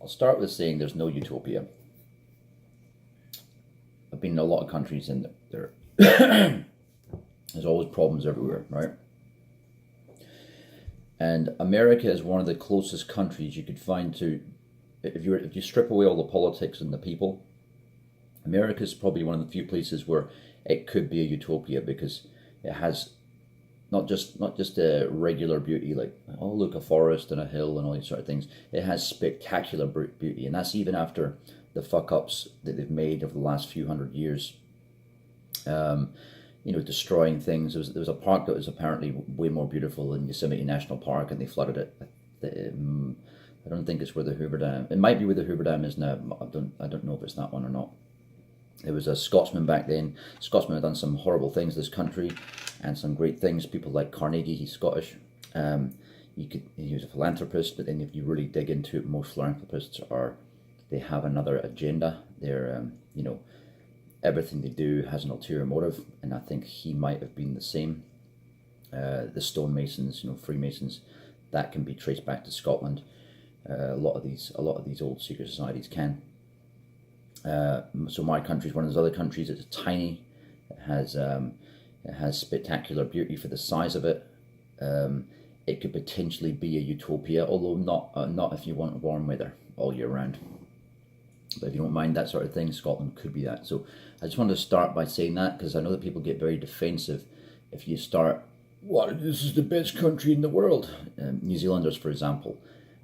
I'll start with saying there's no utopia. I've been in a lot of countries and there's always problems everywhere, right? And America is one of the closest countries you could find to, if you strip away all the politics and the people, America is probably one of the few places where it could be a utopia, because it has not just a regular beauty like, oh look, a forest and a hill and all these sort of things. It has spectacular beauty, and that's even after the fuck ups that they've made over the last few hundred years. Destroying things. There was a park that was apparently way more beautiful than Yosemite National Park, and they flooded it. I don't think it's where the Hoover Dam. It might be where the Hoover Dam is now. I don't know if it's that one or not. It was a Scotsman back then. Scotsmen have done some horrible things in this country, and some great things. People like Carnegie, he's Scottish. He was a philanthropist, but then if you really dig into it, most philanthropists they have another agenda. They're everything they do has an ulterior motive, and I think he might have been the same. The stonemasons, Freemasons, that can be traced back to Scotland. A lot of these old secret societies can. So my country is one of those other countries. It's tiny. It has spectacular beauty for the size of it. It could potentially be a utopia, although not if you want warm weather all year round. But if you don't mind that sort of thing, Scotland could be that. So I just wanted to start by saying that, because I know that people get very defensive if you start, what, this is the best country in the world. New Zealanders, for example.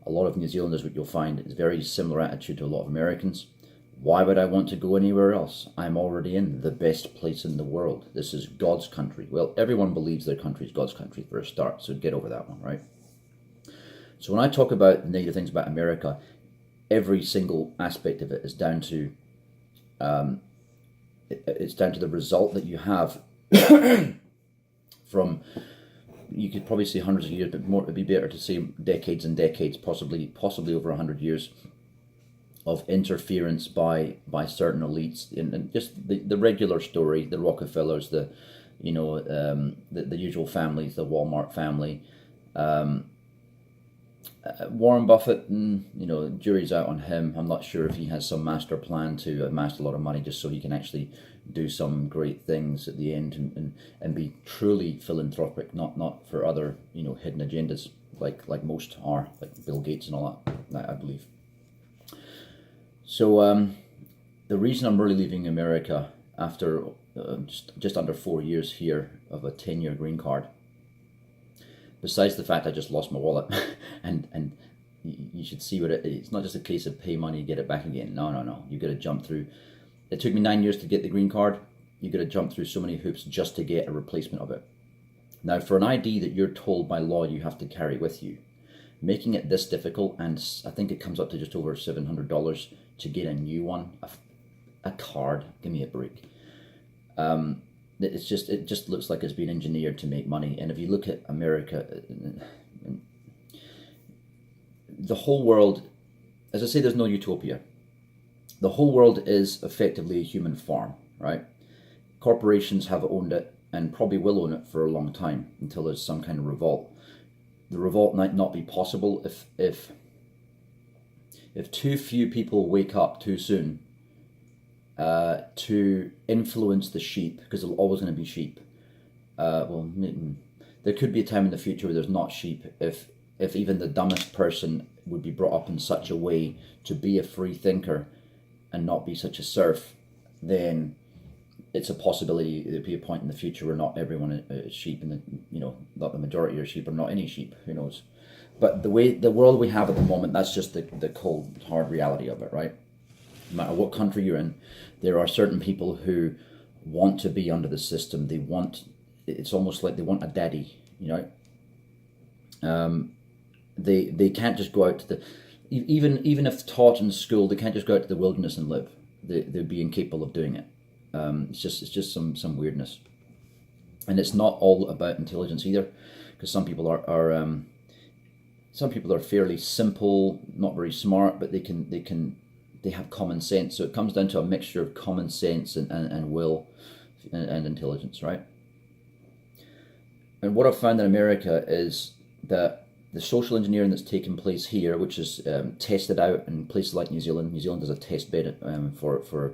A lot of New Zealanders, what you'll find, is very similar attitude to a lot of Americans. Why would I want to go anywhere else? I'm already in the best place in the world. This is God's country. Well, everyone believes their country is God's country for a start, so get over that one, right? So when I talk about negative things about America, every single aspect of it is down to the result that you have from, you could probably say hundreds of years, but more, it'd be better to say decades and decades, possibly over 100 years of interference by certain elites, and just the regular story, the Rockefellers, the usual families, the Walmart family, Warren Buffett, jury's out on him. I'm not sure if he has some master plan to amass a lot of money just so he can actually do some great things at the end and be truly philanthropic, not for other hidden agendas like most are, like Bill Gates and all that, I believe. So the reason I'm really leaving America after just under 4 years here of a 10-year green card, besides the fact I just lost my wallet, and you should see what it's not just a case of pay money, get it back again. No. You got to jump through. It took me 9 years to get the green card. You got to jump through so many hoops just to get a replacement of it. Now, for an ID that you're told by law you have to carry with you, making it this difficult, and I think it comes up to just over $700 to get a new one, a card. Give me a break. It just looks like it's been engineered to make money. And if you look at America, the whole world, as I say, there's no utopia. The whole world is effectively a human farm, right? Corporations have owned it and probably will own it for a long time until there's some kind of revolt. The revolt might not be possible if too few people wake up too soon to influence the sheep, because there's always going to be sheep. There could be a time in the future where there's not sheep if even the dumbest person would be brought up in such a way to be a free thinker and not be such a serf. Then it's a possibility there'd be a point in the future where not everyone is sheep, and not the majority are sheep, or not any sheep. Who knows? But the world we have at the moment, that's just the cold, hard reality of it, right? No matter what country you're in, there are certain people who want to be under the system. It's almost like they want a daddy, They can't just go out to even if taught in school, they can't just go out to the wilderness and live. They'd be incapable of doing it. It's just some weirdness, and it's not all about intelligence either, because some people are fairly simple, not very smart, but they have common sense. So it comes down to a mixture of common sense and will and intelligence, right? And what I've found in America is that the social engineering that's taken place here, which is tested out in places like New Zealand. New Zealand is a test bed for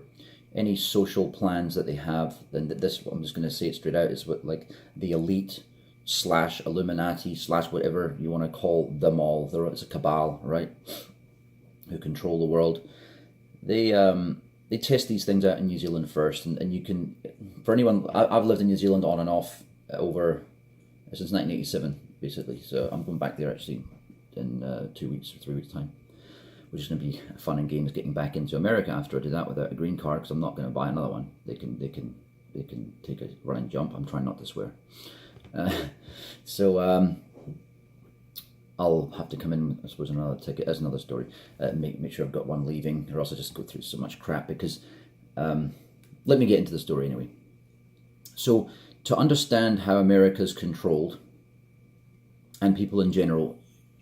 any social plans that they have. Then this, I'm just going to say it straight out, is what like the elite / Illuminati / whatever you want to call them all. It's a cabal, right? Who control the world. They test these things out in New Zealand first, and you can, for anyone, I've lived in New Zealand on and off since 1987. Basically, so I'm going back there actually in 2 weeks or 3 weeks time, which is going to be fun and games getting back into America after I do that without a green card, because I'm not going to buy another one. They can take a run and jump. I'm trying not to swear. I'll have to come in, I suppose, another ticket as another story. Make sure I've got one leaving, or else I just go through so much crap. Because let me get into the story anyway. So to understand how America's controlled, and people in general,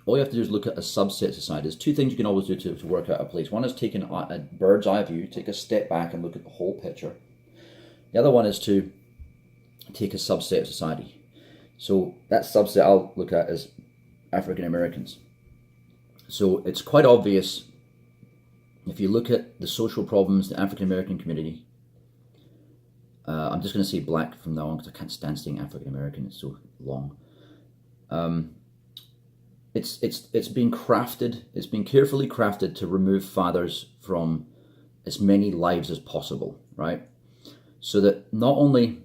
all you have to do is look at a subset society. There's two things you can always do to work out a place. One is taking a bird's eye view, take a step back and look at the whole picture. The other one is to take a subset of society. So that subset I'll look at is African Americans. So it's quite obvious if you look at the social problems, the African American community. I'm just going to say black from now on because I can't stand saying African American, it's so long. It's been crafted, it's been carefully crafted to remove fathers from as many lives as possible, right? So that not only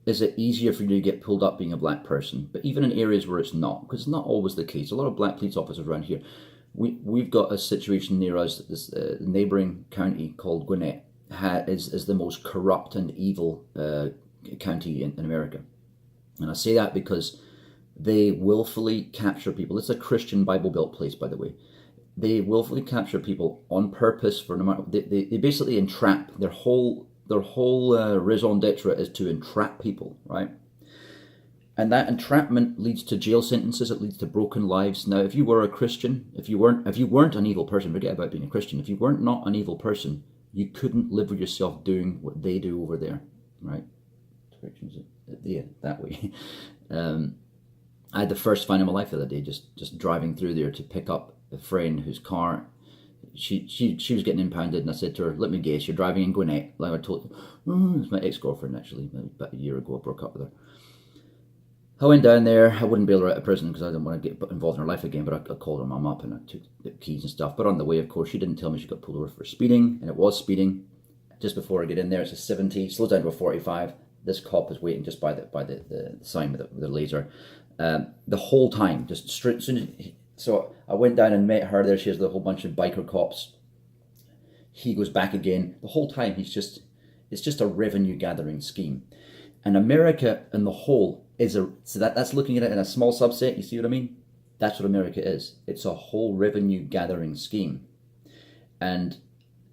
is it easier for you to get pulled up being a black person, but even in areas where it's not, because it's not always the case. A lot of black police officers around here. We've got a situation near us, this neighbouring county called Gwinnett is the most corrupt and evil county in America. And I say that because they willfully capture people. It's a Christian Bible Belt place, by the way. They willfully capture people on purpose for no matter. They basically entrap. Their whole raison d'etre is to entrap people, right? And that entrapment leads to jail sentences. It leads to broken lives. Now, if you were a Christian, if you weren't an evil person, forget about being a Christian. If you weren't not an evil person, you couldn't live with yourself doing what they do over there, right? Yeah, that way. I had the first fine of my life the other day, just driving through there to pick up a friend whose car, she was getting impounded, and I said to her, let me guess, you're driving in Gwinnett, like I told you. It's my ex-girlfriend actually, about a year ago I broke up with her. I went down there. I wouldn't bail her out of prison because I didn't want to get involved in her life again, but I called her mum up and I took the keys and stuff. But on the way, of course, she didn't tell me she got pulled over for speeding, and it was speeding. Just before I get in there, it's a 70, slows down to a 45. This cop is waiting just by the sign with the laser. The whole time, just straight. So I went down and met her there. She has a whole bunch of biker cops. He goes back again. The whole time, it's just a revenue gathering scheme. And America in the whole that's looking at it in a small subset. You see what I mean? That's what America is. It's a whole revenue gathering scheme. And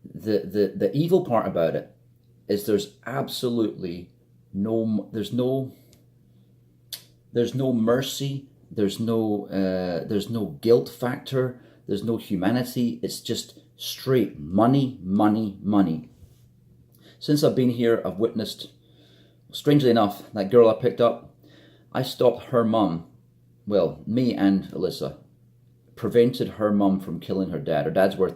the evil part about it is there's absolutely there's no mercy, there's no guilt factor, there's no humanity. It's just straight money, money, money. Since I've been here, I've witnessed, strangely enough, that girl I picked up, I stopped her mum, well, me and Alyssa, prevented her mum from killing her dad. Her dad's worth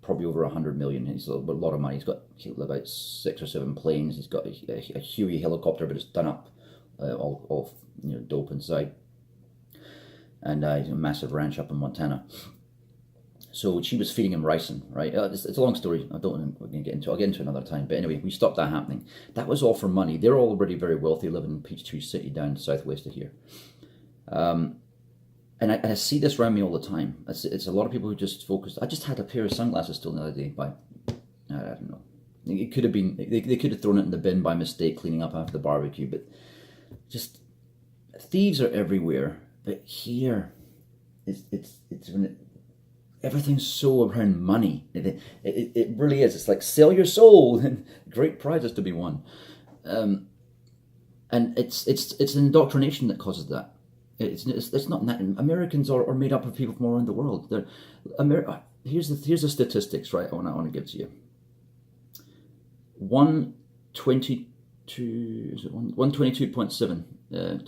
probably over 100 million. He's a lot of money. He's got about 6 or 7 planes. He's got a Huey helicopter, but it's done up, all dope inside. And he's a massive ranch up in Montana. So she was feeding him ricin, right? It's a long story. I don't want to get into it. I'll get into it another time. But anyway, we stopped that happening. That was all for money. They're already very wealthy, living in Peachtree City down southwest of here. And I see this around me all the time. It's a lot of people who just focus. I just had a pair of sunglasses stolen the other day by, I don't know. It could have been, they could have thrown it in the bin by mistake cleaning up after the barbecue. But just, thieves are everywhere. But here, it's when everything's so around money. It really is. It's like, sell your soul and great prizes to be won. And it's an indoctrination that causes that. It's not that. Americans are made up of people from all around the world. Here's the statistics, right? I want to give to you. 122.7.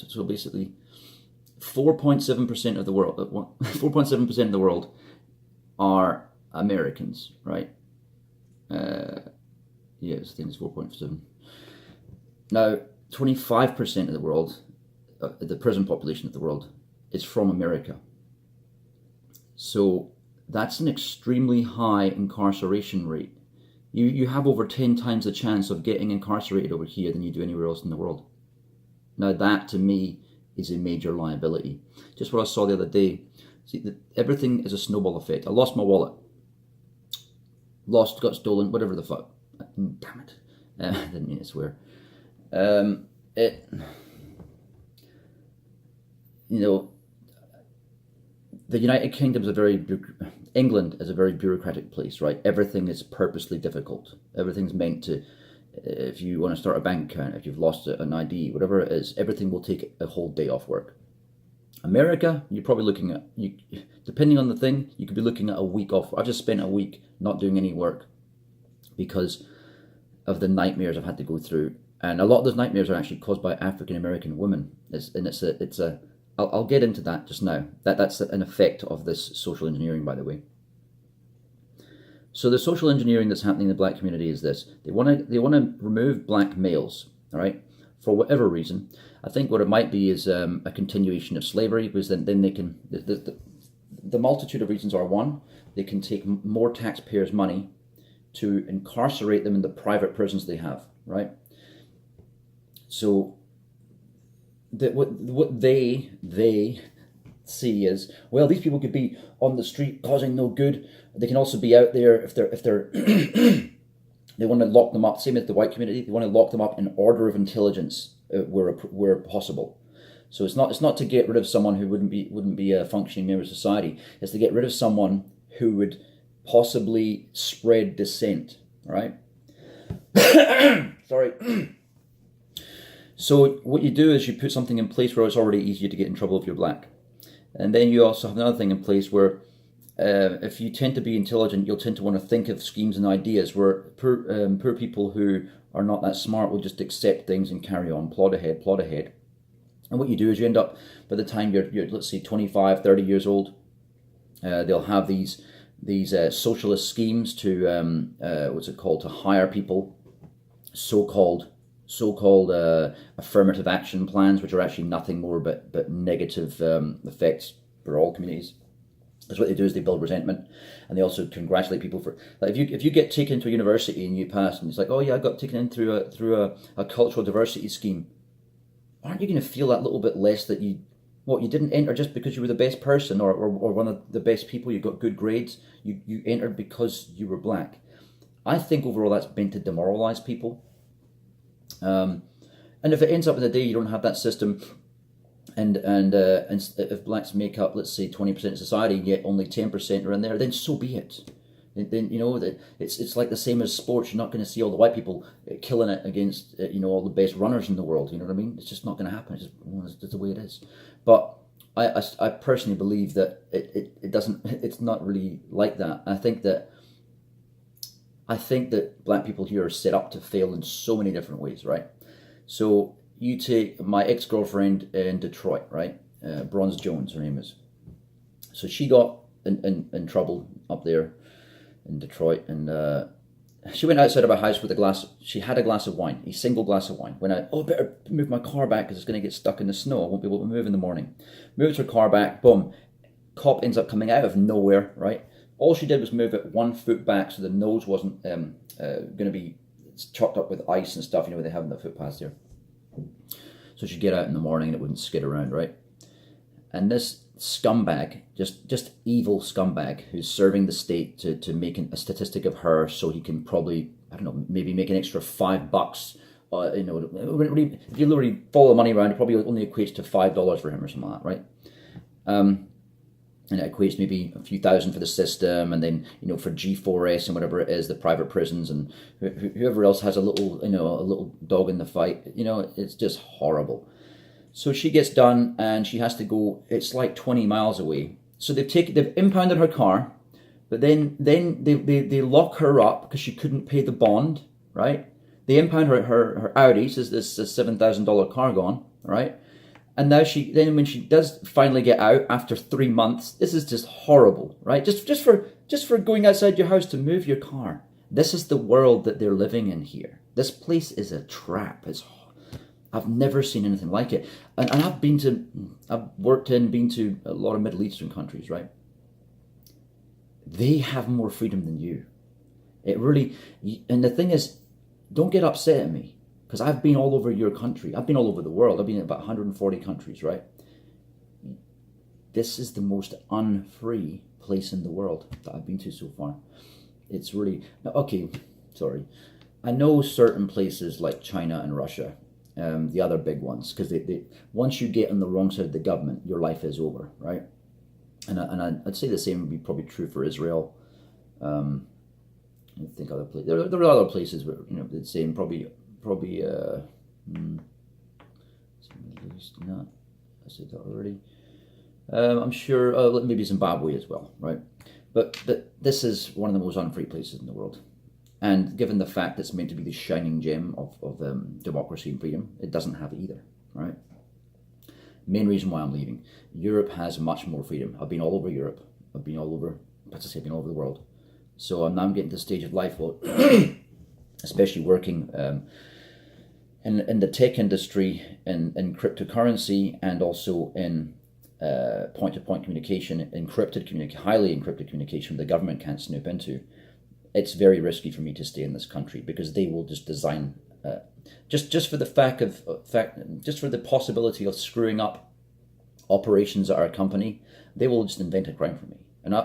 So basically, 4.7% of the world, 4.7% of the world are Americans, right? Yes, I think it's 4.7. Now, 25% of the world, the prison population of the world, is from America. So that's an extremely high incarceration rate. You have over 10 times the chance of getting incarcerated over here than you do anywhere else in the world. Now that, to me, is a major liability. Just what I saw the other day. See, everything is a snowball effect. I lost my wallet. Got stolen, whatever the fuck. Damn it. I didn't mean to swear. The United Kingdom is England is a very bureaucratic place, right? Everything is purposely difficult. Everything's meant to, if you want to start a bank account, if you've lost an ID, whatever it is, everything will take a whole day off work. America, you're probably looking at, depending on the thing, you could be looking at a week off. I've just spent a week not doing any work because of the nightmares I've had to go through. And a lot of those nightmares are actually caused by African American women. I'll get into that just now. That's an effect of this social engineering, by the way. So the social engineering that's happening in the black community is this: they want to remove black males, all right, for whatever reason. I think what it might be is a continuation of slavery, because then they can the multitude of reasons are: one, they can take more taxpayers' money to incarcerate them in the private prisons they have, right? So what they see is, well, these people could be on the street causing no good. They can also be out there if they're they want to lock them up. Same as the white community, they want to lock them up in order of intelligence where possible. So it's not to get rid of someone who wouldn't be a functioning member of society. It's to get rid of someone who would possibly spread dissent. Right? Sorry. So what you do is you put something in place where it's already easier to get in trouble if you're black. And then you also have another thing in place where if you tend to be intelligent, you'll tend to want to think of schemes and ideas where poor people who are not that smart will just accept things and carry on, plod ahead. And what you do is you end up, by the time you're let's say 25, 30 years old, they'll have these socialist schemes to, to hire people, so-called affirmative action plans, which are actually nothing more but negative effects for all communities. Because what they do is they build resentment, and they also congratulate people for, like, if you get taken to a university and you pass, and it's like, oh yeah, I got taken in through a cultural diversity scheme. Aren't you going to feel that little bit less that you didn't enter just because you were the best person or one of the best people, you got good grades, you entered because you were black? I think overall that's meant to demoralize people. And if it ends up in the day you don't have that system, and if blacks make up, let's say, 20% of society, yet only 10% are in there, then so be it. Then it's like the same as sports. You're not going to see all the white people killing it against all the best runners in the world. You know what I mean? It's just not going to happen. It's just the way it is. But I personally believe that it doesn't. It's not really like that. I think that black people here are set up to fail in so many different ways, right? So you take my ex-girlfriend in Detroit, right? Bronze Jones, her name is. So she got in trouble up there in Detroit, and she went outside of her house with she had a glass of wine, a single glass of wine. Went out, I better move my car back because it's going to get stuck in the snow. I won't be able to move in the morning. Moves her car back, boom. Cop ends up coming out of nowhere, right? All she did was move it 1 foot back so the nose wasn't going to be chopped up with ice and stuff, where they have in the footpaths there. So she'd get out in the morning and it wouldn't skid around, right? And this scumbag, just evil scumbag, who's serving the state to make a statistic of her so he can probably, I don't know, maybe make an extra $5. If you literally follow the money around, it probably only equates to $5 for him or something like that, right? And it equates maybe a few thousand for the system, and then for G4S and whatever it is, the private prisons, and whoever else has a little dog in the fight. It's just horrible. So she gets done, and she has to go. It's like 20 miles away. So they've impounded her car, but then they lock her up because she couldn't pay the bond, right? They impound her Audi, says this $7,000 car gone, right? And now then when she does finally get out after 3 months, this is just horrible, right? Just for going outside your house to move your car. This is the world that they're living in here. This place is a trap. I've never seen anything like it. And I've been to a lot of Middle Eastern countries, right? They have more freedom than you. It really, and the thing is, don't get upset at me, because I've been all over your country. I've been all over the world. I've been in about 140 countries, right? This is the most unfree place in the world that I've been to so far. It's really, okay, sorry. I know certain places like China and Russia, the other big ones, because they once you get on the wrong side of the government, your life is over, right? And I'd say the same would be probably true for Israel. I think other places. There are other places where the same. Probably. No, I said that already. I'm sure. Maybe Zimbabwe as well, right? But this is one of the most unfree places in the world. And given the fact it's meant to be the shining gem of democracy and freedom, it doesn't have it either, right? Main reason why I'm leaving. Europe has much more freedom. I've been all over Europe. I've been all over the world. So I'm now getting to the stage of life, well, especially working in the tech industry, in cryptocurrency, and also in point-to-point communication, highly encrypted communication the government can't snoop into. It's very risky for me to stay in this country, because they will just design just for the possibility of screwing up operations at our company. They will just invent a crime for me, and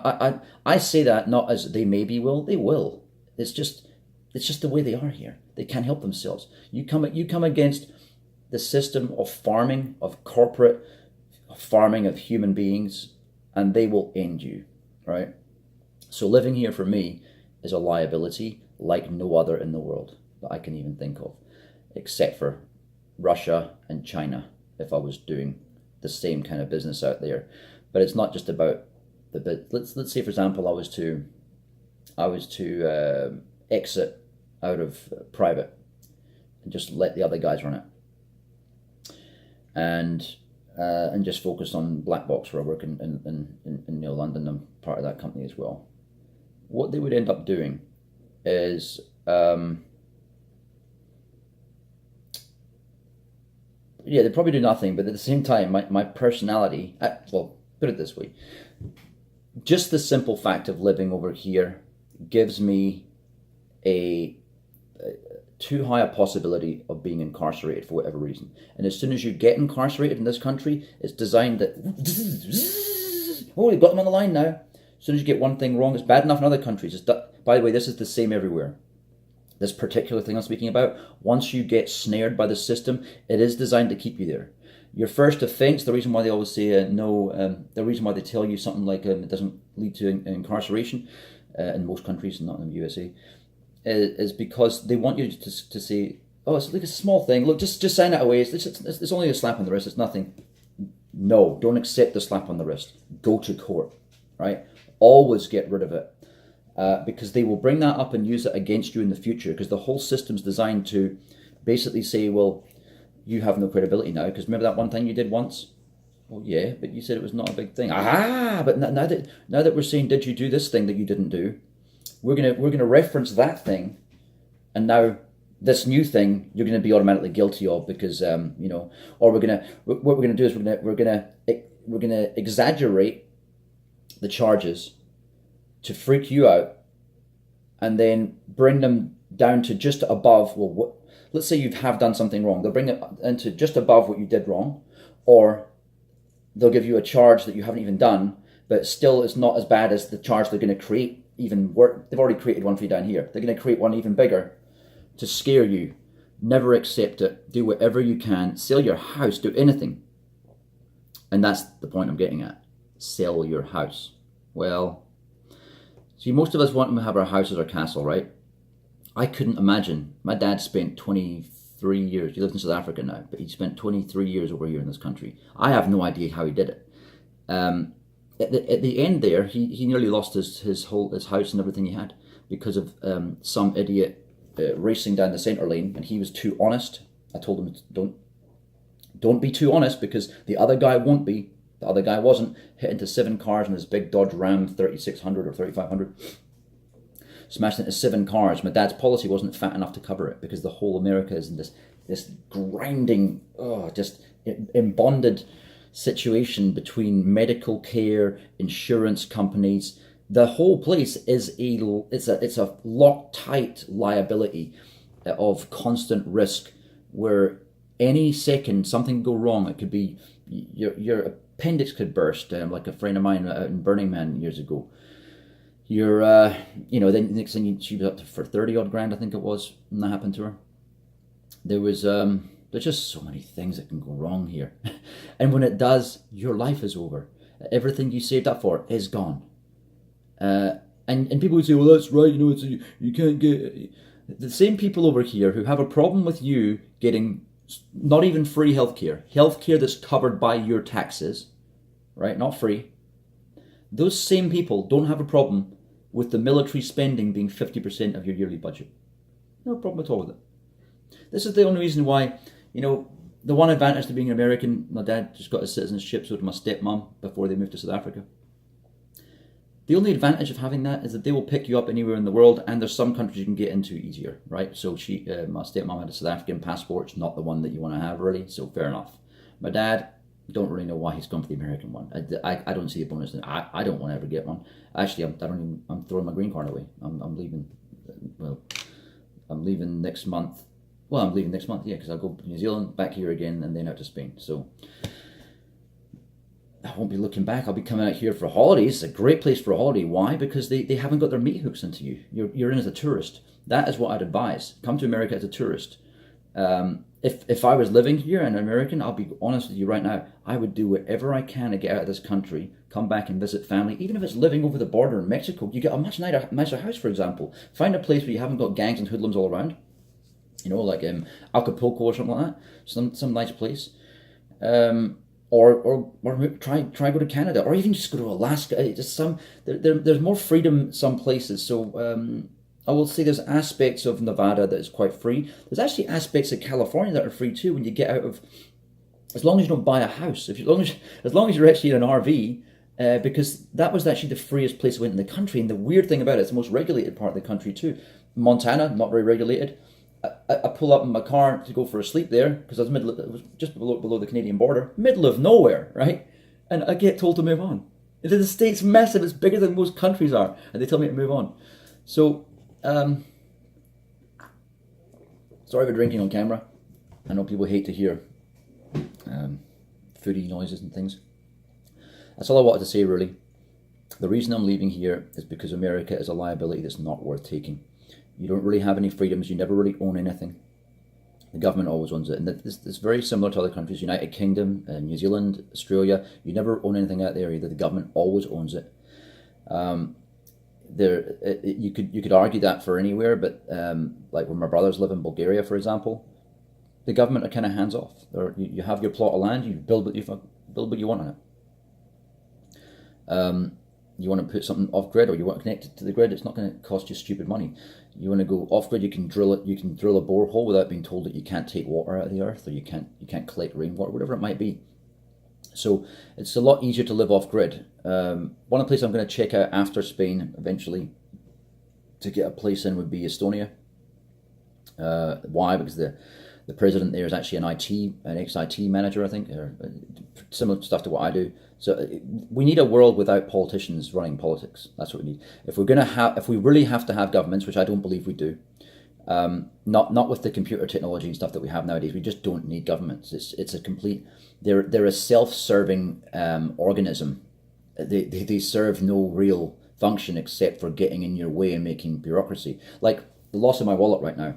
I say that not as they maybe will. They will. It's just the way they are here. They can't help themselves. You come against the system of farming, of corporate farming of human beings, and they will end you, right? So living here for me is a liability like no other in the world that I can even think of, except for Russia and China, if I was doing the same kind of business out there. But it's not just about the bit. Let's say, for example, I was to exit out of private and just let the other guys run it, and just focus on Black Box, where I work in London. I'm part of that company as well. What they would end up doing is they'd probably do nothing, but at the same time, my personality, well, put it this way, just the simple fact of living over here gives me a too high a possibility of being incarcerated for whatever reason. And as soon as you get incarcerated in this country, it's designed that, oh, you've got them on the line now. As soon as you get one thing wrong, it's bad enough in other countries. By the way, this is the same everywhere. This particular thing I'm speaking about, once you get snared by the system, it is designed to keep you there. Your first offense, the reason why they always say no, the reason why they tell you something like it doesn't lead to incarceration in most countries, not in the U.S.A., is because they want you to say, oh, it's like a small thing. Look, just sign it away. It's only a slap on the wrist. It's nothing. No, don't accept the slap on the wrist. Go to court, right? Always get rid of it. Because they will bring that up and use it against you in the future, because the whole system's designed to basically say, well, you have no credibility now, because remember that one thing you did once? Well, yeah, but you said it was not a big thing. But now that we're saying, did you do this thing that you didn't do? We're gonna reference that thing, and now this new thing you're gonna be automatically guilty of, because or what we're gonna do is we're gonna exaggerate the charges to freak you out, and then bring them down to just above. Well, let's say you have done something wrong. They'll bring it into just above what you did wrong, or they'll give you a charge that you haven't even done, but still it's not as bad as the charge they're going to create. Even worse, they've already created one for you down here. They're going to create one even bigger to scare you. Never accept it. Do whatever you can. Sell your house. Do anything. And that's the point I'm getting at. Sell your house. Well, see, most of us want to have our house as our castle, right? I couldn't imagine. My dad spent 23 years. He lives in South Africa now, but he spent 23 years over here in this country. I have no idea how he did it. At the end there, he nearly lost his house and everything he had because of some idiot racing down the centre lane, and he was too honest. I told him, Don't be too honest, because the other guy won't be. The other guy wasn't. Hit into 7 cars in his big Dodge Ram 3600 or 3500. Smashed into 7 cars. My dad's policy wasn't fat enough to cover it, because the whole America is in this grinding, just embonded situation between medical care, insurance companies. The whole place is it's a Loctite liability of constant risk, where any second something can go wrong. It could be your appendix could burst, like a friend of mine out in Burning Man years ago. Then next thing she was up for 30 odd grand, I think it was, when that happened to her. There's just so many things that can go wrong here. And when it does, your life is over. Everything you saved up for is gone. And people would say, well, that's right, you can't get... The same people over here who have a problem with you getting not even free healthcare that's covered by your taxes, right? Not free. Those same people don't have a problem with the military spending being 50% of your yearly budget. No problem at all with it. This is the only reason why, the one advantage to being an American, my dad just got his citizenship, so did my stepmom before they moved to South Africa. The only advantage of having that is that they will pick you up anywhere in the world, and there's some countries you can get into easier, right? So my stepmom had a South African passport. It's not the one that you want to have, really, so fair enough. My dad, don't really know why he's gone for the American one. I don't see a bonus in it. I don't want to ever get one. Actually, I'm throwing my green card away. I'm leaving. Well, I'm leaving next month. Well, I'm leaving next month, yeah, because I'll go to New Zealand, back here again, and then out to Spain. So I won't be looking back. I'll be coming out here for holidays. It's a great place for a holiday. Why? Because they haven't got their meat hooks into you. You're in as a tourist. That is what I'd advise. Come to America as a tourist. If I was living here and an American, I'll be honest with you right now, I would do whatever I can to get out of this country, come back and visit family. Even if it's living over the border in Mexico, you get a much nicer house, for example. Find a place where you haven't got gangs and hoodlums all around. Like Acapulco or something like that. Some nice place. Or try go to Canada, or even just go to Alaska. There's more freedom some places. So I will say there's aspects of Nevada that is quite free. There's actually aspects of California that are free too. When you get out of, as long as you don't buy a house, as long as you're actually in an RV, because that was actually the freest place I went in the country. And the weird thing about it, it's the most regulated part of the country too. Montana, not very regulated. I pull up in my car to go for a sleep there, because it was just below the Canadian border, middle of nowhere, right? And I get told to move on. The state's massive, it's bigger than most countries are, and they tell me to move on. So, sorry for drinking on camera. I know people hate to hear foodie noises and things. That's all I wanted to say, really. The reason I'm leaving here is because America is a liability that's not worth taking. You don't really have any freedoms. You never really own anything. The government always owns it. And this is very similar to other countries. United Kingdom, New Zealand, Australia. You never own anything out there either. The government always owns it. You could argue that for anywhere, but like where my brothers live in Bulgaria, for example, the government are kind of hands off. You have your plot of land. You build what you want on it. You want to put something off grid, or you want to connect it to the grid, it's not going to cost you stupid money. You want to go off grid, you can drill a borehole without being told that you can't take water out of the earth, or you can't collect rainwater, whatever it might be. So it's a lot easier to live off grid. One of the places I'm going to check out after Spain eventually to get a place in would be Estonia. Why? Because the president there is actually an ex-IT manager, I think, or similar stuff to what I do. So we need a world without politicians running politics. That's what we need. If we really have to have governments, which I don't believe we do, not with the computer technology and stuff that we have nowadays, we just don't need governments. It's a complete. They're a self-serving organism. They serve no real function except for getting in your way and making bureaucracy. Like the loss of my wallet right now.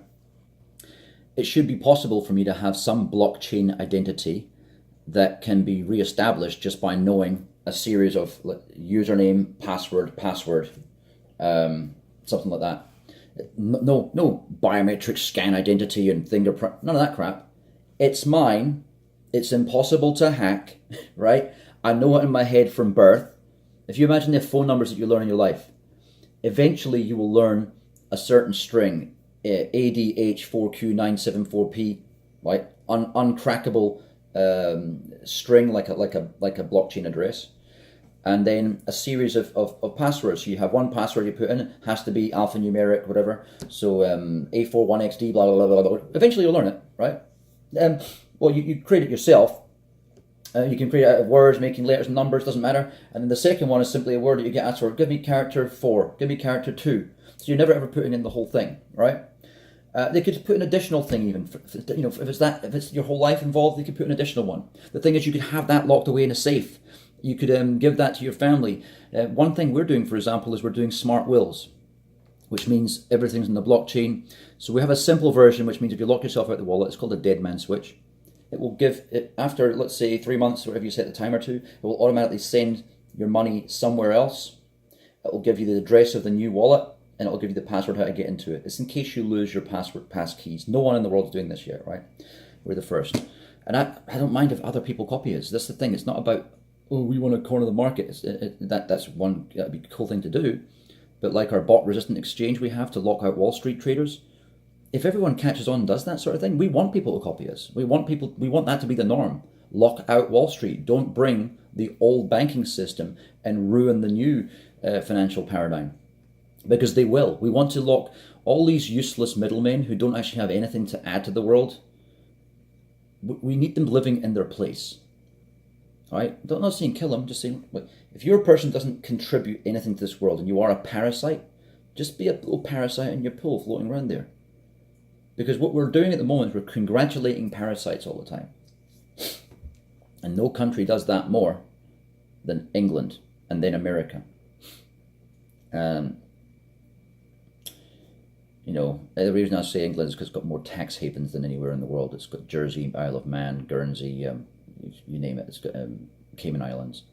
It should be possible for me to have some blockchain identity that can be reestablished just by knowing a series of username, password, something like that. No biometric scan identity and fingerprint, none of that crap. It's mine. It's impossible to hack, right? I know it in my head from birth. If you imagine the phone numbers that you learn in your life, eventually you will learn a certain string, ADH4Q974P, right? Uncrackable string, like a blockchain address, and then a series of passwords. So you have one password you put in, has to be alphanumeric, whatever. So A41XD, blah, blah, blah, blah, blah. Eventually you'll learn it, right? Well, you create it yourself. You can create it out of words, making letters and numbers, doesn't matter. And then the second one is simply a word that you get asked for. Give me character 4, give me character 2. So you're never ever putting in the whole thing, right? They could put an additional thing even, if it's your whole life involved, they could put an additional one. The thing is, you could have that locked away in a safe. You could give that to your family. One thing we're doing, for example, is we're doing smart wills, which means everything's in the blockchain. So we have a simple version, which means if you lock yourself out the wallet, it's called a dead man switch. It will give it, after, let's say, 3 months, whatever you set the timer to, it will automatically send your money somewhere else. It will give you the address of the new wallet, and it will give you the password how to get into it. It's in case you lose your pass keys. No one in the world is doing this yet, right? We're the first. And I don't mind if other people copy us. That's the thing. It's not about, oh, we want to corner the market. That'd be a cool thing to do. But like our bot-resistant exchange we have to lock out Wall Street traders, if everyone catches on and does that sort of thing, we want people to copy us. We want that to be the norm. Lock out Wall Street. Don't bring the old banking system and ruin the new financial paradigm. Because they will. We want to lock all these useless middlemen who don't actually have anything to add to the world. We need them living in their place. All right? I'm not saying kill them, just saying, look, if your person doesn't contribute anything to this world and you are a parasite, just be a little parasite in your pool floating around there. Because what we're doing at the moment is we're congratulating parasites all the time. And no country does that more than England and then America. The reason I say England is because it's got more tax havens than anywhere in the world. It's got Jersey, Isle of Man, Guernsey, you name it. It's got Cayman Islands.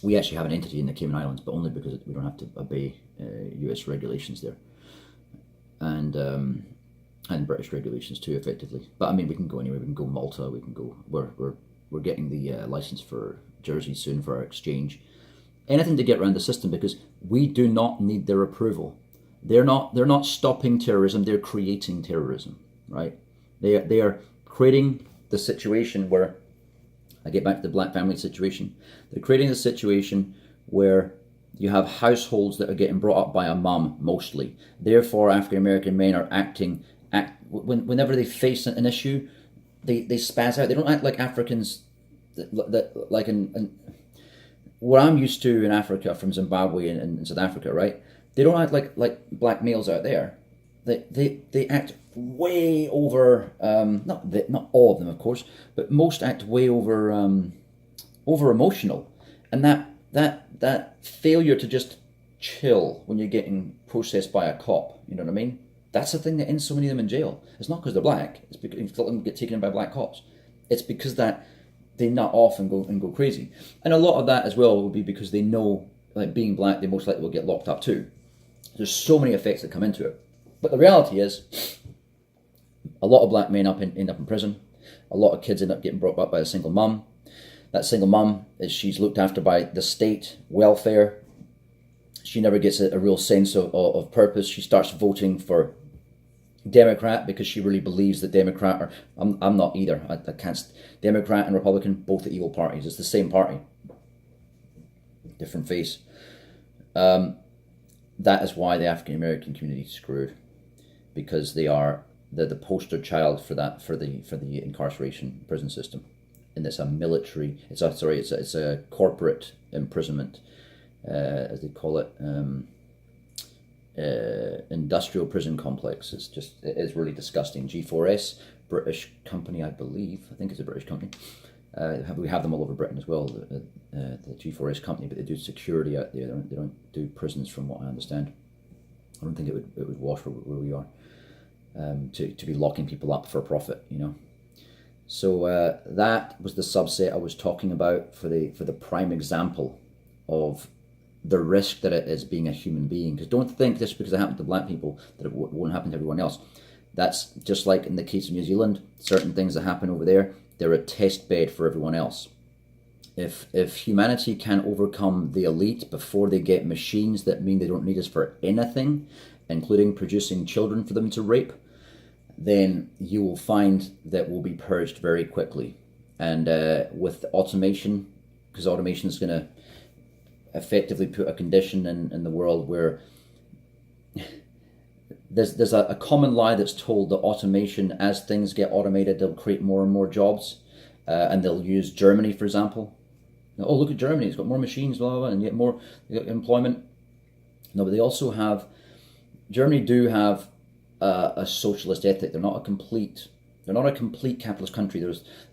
We actually have an entity in the Cayman Islands, but only because we don't have to obey U.S. regulations there. And British regulations too, effectively. But I mean, we can go anywhere. We can go Malta. We can go. We're getting the license for Jersey soon for our exchange. Anything to get around the system, because we do not need their approval. They're not stopping terrorism. They're creating terrorism, right? They are creating the situation where, I get back to the black family situation. They're creating a situation where you have households that are getting brought up by a mum mostly. Therefore, African American men are whenever they face an issue, they spaz out. They don't act like Africans that like in what I'm used to in Africa, from Zimbabwe and South Africa, right? They don't act like black males out there. They act way over. Not all of them, of course, but most act way over emotional, and that failure to just chill when you're getting processed by a cop. You know what I mean? That's the thing that ends so many of them in jail. It's not because they're black. It's because you let them get taken in by black cops. It's because that they nut off and go crazy. And a lot of that as well will be because they know, like, being black, they most likely will get locked up too. There's so many effects that come into it. But the reality is, a lot of black men end up in prison. A lot of kids end up getting brought up by a single mum. That single mum, she's looked after by the state, welfare. She never gets a real sense of purpose. She starts voting for Democrat because she really believes that Democrat, or I'm not either. I can't. Democrat and Republican, both the evil parties. It's the same party, different face. That is why the African American community is screwed, because they are the poster child for the incarceration prison system, and it's a corporate imprisonment, as they call it. Industrial prison complex. It is really disgusting. G4S, British company, I think it's a British company. We have them all over Britain as well, the G4S company, but they do security out there. They don't do prisons, from what I understand. I don't think it would wash where we are, to be locking people up for profit, you know. So that was the subset I was talking about for the prime example of the risk that it is being a human being. Because don't think just because it happened to black people that it won't happen to everyone else. That's just like in the case of New Zealand, certain things that happen over there, they're a test bed for everyone else. If humanity can overcome the elite before they get machines that mean they don't need us for anything, including producing children for them to rape, then you will find that will be purged very quickly. And with automation, because automation is going to effectively put a condition in the world where there's a common lie that's told that automation, as things get automated, they'll create more and more jobs, and they'll use Germany, for example. Oh, look at Germany, it's got more machines, blah, blah, blah, and yet more employment. No, but they also have, Germany do have a socialist ethic. They're not a complete capitalist country.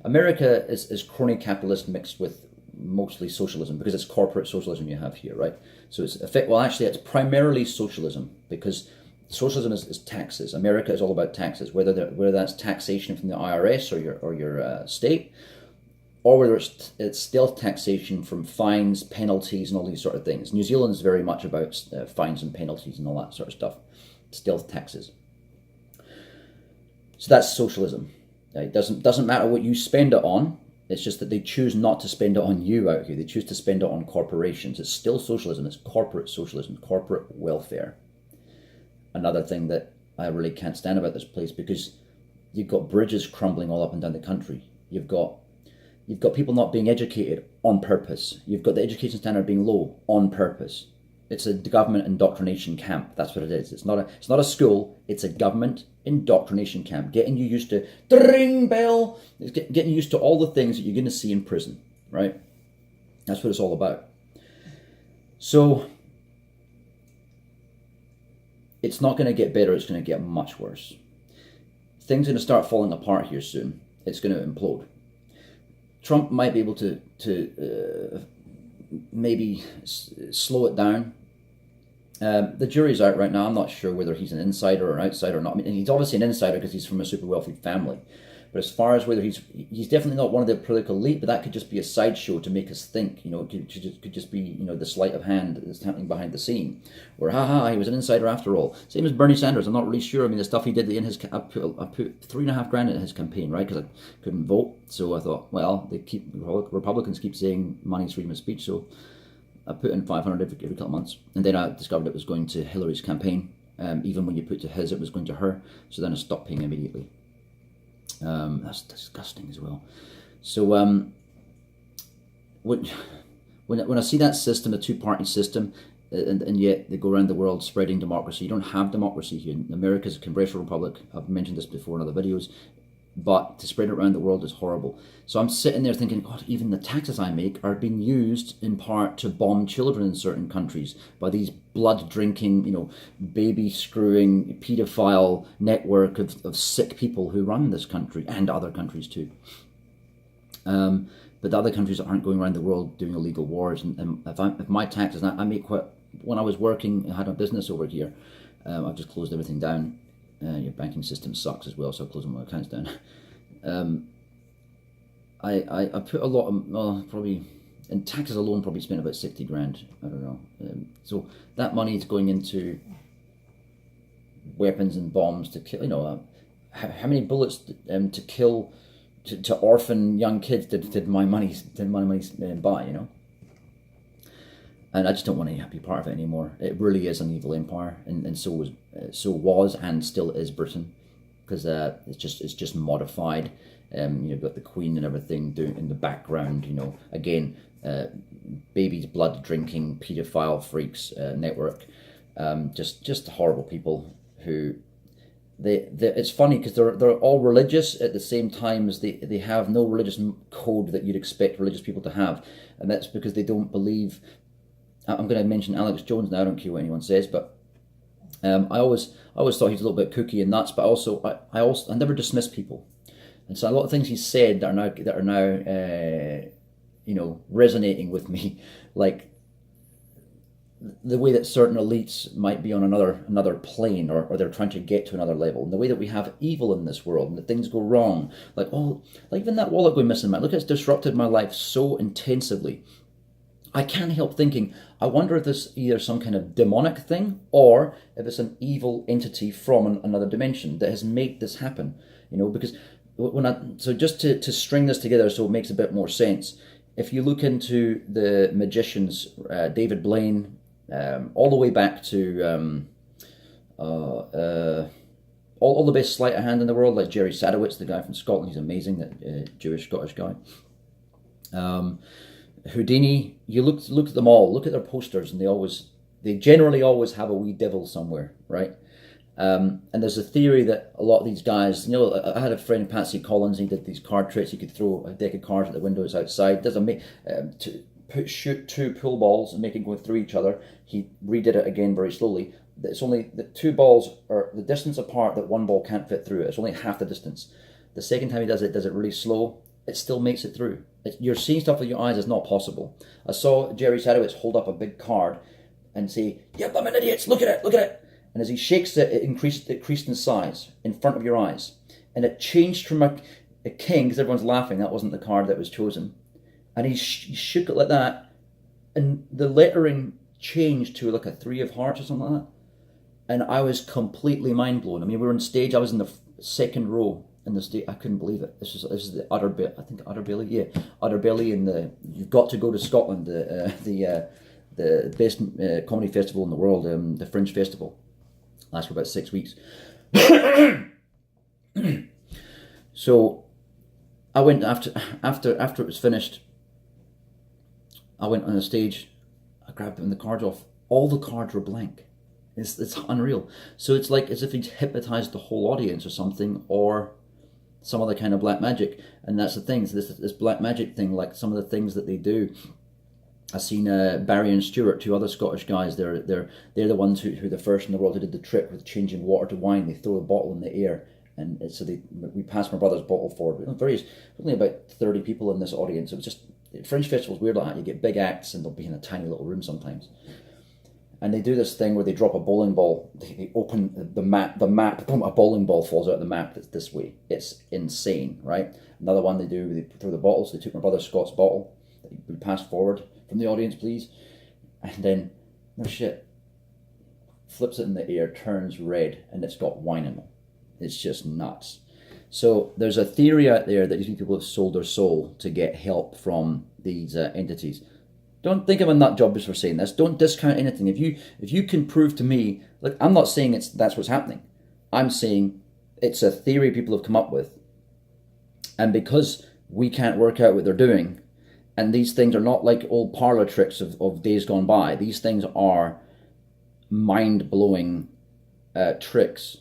America is crony capitalist mixed with mostly socialism, because it's corporate socialism you have here, right? So it's primarily socialism, because socialism is taxes. America is all about taxes, whether that's taxation from the IRS or your state, or whether it's stealth taxation from fines, penalties, and all these sort of things. New Zealand is very much about fines and penalties and all that sort of stuff, stealth taxes. So that's socialism. It doesn't matter what you spend it on. It's just that they choose not to spend it on you out here. They choose to spend it on corporations. It's still socialism. It's corporate socialism, corporate welfare. Another thing that I really can't stand about this place, because you've got bridges crumbling all up and down the country. You've got people not being educated on purpose. You've got the education standard being low on purpose. It's a government indoctrination camp. That's what it is. It's not a school. It's a government indoctrination camp, getting you used to ring bell. It's getting used to all the things that you're going to see in prison, right? That's what it's all about. So it's not going to get better. It's going to get much worse. Things are going to start falling apart here soon. It's going to implode. Trump might be able to maybe slow it down. The jury's out right now. I'm not sure whether he's an insider or an outsider or not. I mean, he's obviously an insider because he's from a super wealthy family. But as far as whether he's definitely not one of the political elite, but that could just be a sideshow to make us think. You know, it could just be, you know, the sleight of hand that's happening behind the scene. Or he was an insider after all. Same as Bernie Sanders. I'm not really sure. I mean, the stuff he did in his, I put $3,500 in his campaign, right? Because I couldn't vote. So I thought, well, Republicans keep saying money's freedom of speech, so I put in $500 every couple of months. And then I discovered it was going to Hillary's campaign. Even when you put to his, it was going to her. So then I stopped paying immediately. That's disgusting as well. So when I see that system, a two-party system, and yet they go around the world spreading democracy. You don't have democracy here. America's a congressional republic. I've mentioned this before in other videos. But to spread it around the world is horrible. So I'm sitting there thinking, God, even the taxes I make are being used in part to bomb children in certain countries by these blood-drinking, you know, baby-screwing, paedophile network of sick people who run this country, and other countries too. But the other countries aren't going around the world doing illegal wars. And if my taxes, I make quite, when I was working, I had a business over here. I've just closed everything down. Your banking system sucks as well, so I'll close all my accounts down. I put a lot of, probably, in taxes alone, probably spent about 60 grand. I don't know. So that money is going into weapons and bombs to kill, you know, how many bullets to kill, to orphan young kids did my money buy, you know? And I just don't want to be part of it anymore. It really is an evil empire, and so was and still is Britain, because it's just modified. You've got the Queen and everything doing in the background. You know, again, babies' blood drinking paedophile freaks network. Just horrible people who. It's funny because they're all religious at the same time as they have no religious code that you'd expect religious people to have, and that's because they don't believe. I'm going to mention Alex Jones now. I don't care what anyone says, but I always thought he's a little bit kooky and nuts. But I never dismiss people, and so a lot of things he said that are now you know, resonating with me, like the way that certain elites might be on another plane, or they're trying to get to another level, and the way that we have evil in this world and that things go wrong, like even that wallet going missing, man. Look, it's disrupted my life so intensively. I can't help thinking, I wonder if this is either some kind of demonic thing, or if it's an evil entity from another dimension that has made this happen. You know, because so just to string this together so it makes a bit more sense, if you look into the magicians, David Blaine, all the way back to all the best sleight of hand in the world, like Jerry Sadowitz, the guy from Scotland. He's amazing, that Jewish Scottish guy. Houdini. You look at them all. Look at their posters, and they generally always have a wee devil somewhere, right? And there's a theory that a lot of these guys, I had a friend, Patsy Collins. He did these card tricks. He could throw a deck of cards at the windows outside. Shoot two pool balls and make it go through each other. He redid it again very slowly. It's only the two balls are the distance apart that one ball can't fit through. It's only half the distance. The second time he does it really slow. It still makes it through. You're seeing stuff with your eyes is not possible. I saw Jerry Sadowitz hold up a big card and say, "Yep, I'm an idiot. Look at it." And as he shakes it, it increased in size in front of your eyes. And it changed from a king, because everyone's laughing, that wasn't the card that was chosen. And he shook it like that, and the lettering changed to like a 3 of hearts or something like that. And I was completely mind blown. I mean, we were on stage. I was in the second row in the stage. I couldn't believe it. This is the Utterbelly. Yeah, Utterbelly. And you've got to go to Scotland. The best comedy festival in the world, the Fringe Festival. Lasts for about 6 weeks. So I went after it was finished. I went on the stage. I grabbed them, the cards off. All the cards were blank. It's unreal. So it's like as if he'd hypnotized the whole audience or something, or some other kind of black magic. And that's the thing. So this black magic thing, like some of the things that they do. I've seen Barry and Stuart, 2 other Scottish guys. They're the ones who the first in the world who did the trick with changing water to wine. They throw a bottle in the air, and we passed my brother's bottle forward. Only about 30 people in this audience. It was just Fringe Festival's weird like that. You get big acts, and they'll be in a tiny little room sometimes. And they do this thing where they drop a bowling ball. They open the map. Boom, a bowling ball falls out of the map that's this way. It's insane, right? Another one they do. They throw the bottles. They took my brother Scott's bottle that we passed forward from the audience, please. And then, no shit, flips it in the air, turns red, and it's got wine in it. It's just nuts. So there's a theory out there that these people have sold their soul to get help from these entities. Don't think I'm a nut job just for saying this. Don't discount anything. If you can prove to me, look, I'm not saying that's what's happening. I'm saying it's a theory people have come up with. And because we can't work out what they're doing, and these things are not like old parlor tricks of days gone by. These things are mind-blowing tricks.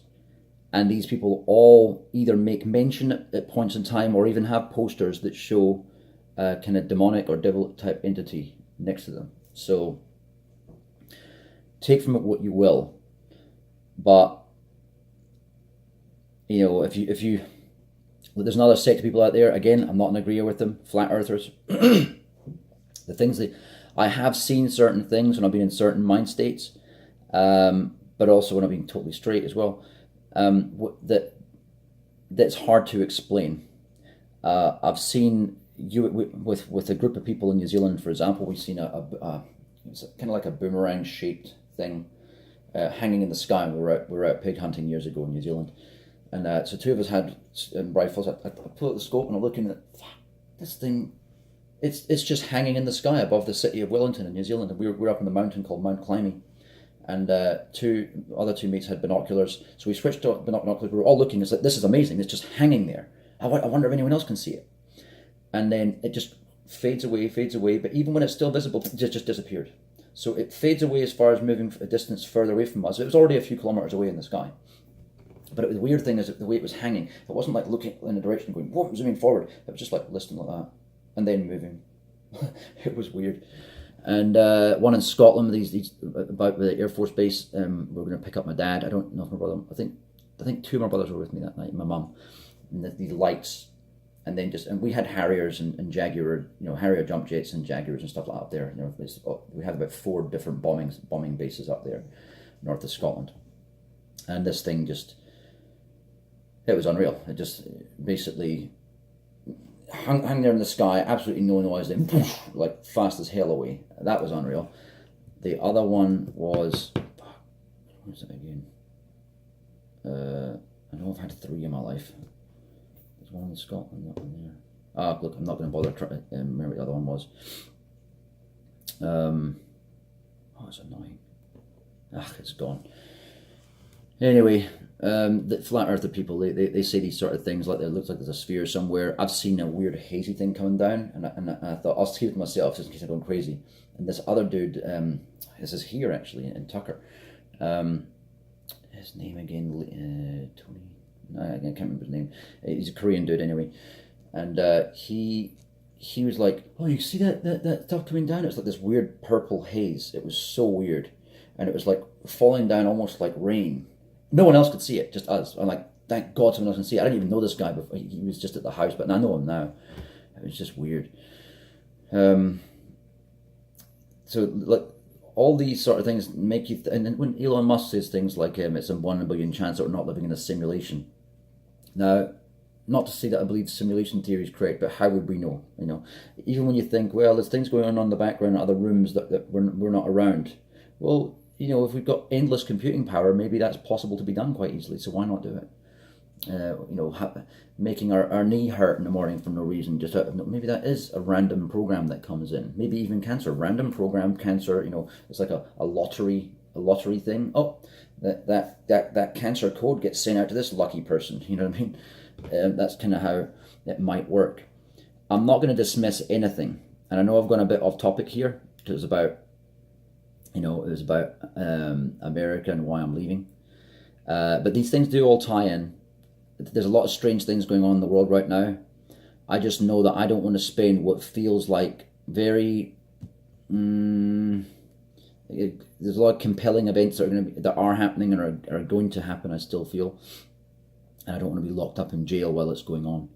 And these people all either make mention at points in time or even have posters that show kind of demonic or devil type entity next to them. So take from it what you will. But, if you there's another sect of people out there, again, I'm not in agreement with them, flat earthers. The things that I have seen certain things when I've been in certain mind states, but also when I've been totally straight as well, that's hard to explain. I've seen with a group of people in New Zealand, for example, we've seen it's kind of like a boomerang shaped thing hanging in the sky. We were out pig hunting years ago in New Zealand. And so 2 of us had rifles. I pull out the scope and I'm looking at this thing. It's just hanging in the sky above the city of Wellington in New Zealand. And we're up in the mountain called Mount Climby. And two mates had binoculars. So we switched to binoculars. We were all looking. It's like, this is amazing. It's just hanging there. I wonder if anyone else can see it. And then it just fades away. But even when it's still visible, it just disappeared. So it fades away as far as moving a distance further away from us. It was already a few kilometers away in the sky. But the weird thing is that the way it was hanging, it wasn't like looking in a direction going, whoa, zooming forward. It was just like listening like that and then moving. It was weird. And one in Scotland, these about the Air Force Base, we're going to pick up my dad. I don't know if my brother, I think 2 of my brothers were with me that night, and my mum. And these lights, and then and we had Harriers and Jaguar, Harrier jump jets and Jaguars and stuff like that up there. We had about 4 different bombing bases up there, north of Scotland. And this thing it was unreal. It just basically hung there in the sky, absolutely no noise, then poof, like fast as hell away. That was unreal. The other one was, what was it again? I know I've had 3 in my life. There's one in Scotland, that one there. Look, I'm not going to bother trying to remember what the other one was. It's annoying. It's gone. Anyway, The flat earther people, they say these sort of things like it looks like there's a sphere somewhere. I've seen a weird hazy thing coming down, and I thought I'll keep it to myself just in case I'm going crazy. And this other dude, this is here actually in Tucker. His name again, Tony. No, I can't remember his name. He's a Korean dude anyway, and he was like, "Oh, you see that stuff coming down? It's like this weird purple haze. It was so weird, and it was like falling down almost like rain." No one else could see it, just us. I'm like, thank God someone else can see it. I didn't even know this guy before. He was just at the house, but I know him now. It was just weird. So, like, all these sort of things make you... and when Elon Musk says things like, it's a 1 in a billion chance that we're not living in a simulation. Now, not to say that I believe simulation theory is correct, but how would we know? You know, even when you think, well, there's things going on in the background in other rooms that we're not around. Well, you know, if we've got endless computing power, maybe that's possible to be done quite easily. So why not do it? You know, making our knee hurt in the morning for no reason. Just maybe that is a random program that comes in. Maybe even cancer, random program cancer. You know, it's like a lottery thing. Oh, that cancer code gets sent out to this lucky person. You know what I mean? That's kind of how it might work. I'm not going to dismiss anything, and I know I've gone a bit off topic here. It was about America and why I'm leaving. But these things do all tie in. There's a lot of strange things going on in the world right now. I just know that I don't want to spend what feels like very... there's a lot of compelling events that are happening and are going to happen, I still feel. And I don't want to be locked up in jail while it's going on,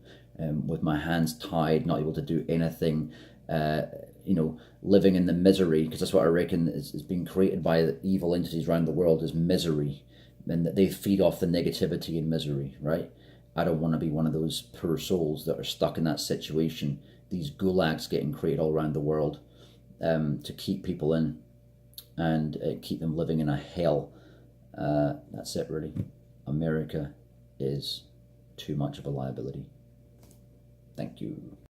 with my hands tied, not able to do anything, you know, living in the misery, because that's what I reckon is being created by the evil entities around the world, is misery, and that they feed off the negativity and misery, right? I don't want to be one of those poor souls that are stuck in that situation, these gulags getting created all around the world, to keep people in and keep them living in a hell. That's it, really. America is too much of a liability. Thank you.